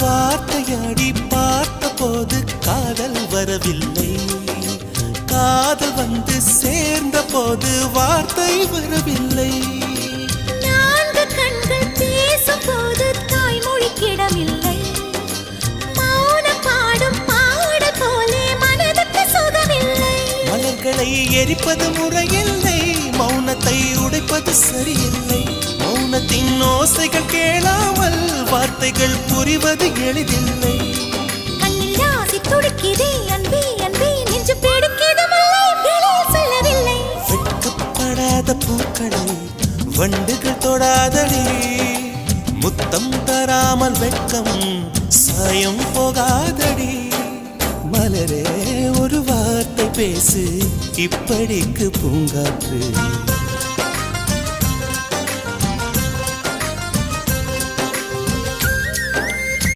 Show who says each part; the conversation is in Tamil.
Speaker 1: வார்த்தையாடி பார்த்த போது காதல் வரவில்லை, காதல் வந்து சேர்ந்த போது வார்த்தை வரவில்லை.
Speaker 2: நான்கு கண்கள் பேசும் போது தாய்மொழி கிடமில்லை, மௌன பாடும் பாட போலே மனதுக்கு சுகமில்லை.
Speaker 1: மலர்களை எரிப்பது முறையில்லை, மௌனத்தை உடைப்பது சரியில்லை. மௌனத்தின் ஓசைகள் கேளாமல் வார்த்தைகள் புரிவது எளிதில்லை.
Speaker 2: கண்ணில் ஆசை துடிக்குதே அன்பே அன்பே, நெஞ்சு பிடிக்குது மல்லை வெளியில் சொல்லவில்லை.
Speaker 1: வெட்கப்படாத பூக்களை வண்டுகள் தொடாதடி, முத்தம் தராமல் வெட்கம் சாயம் போகாதடி. மலரே ஒரு வார்த்தை பேசு, இப்படிக்கு பூங்காற்று.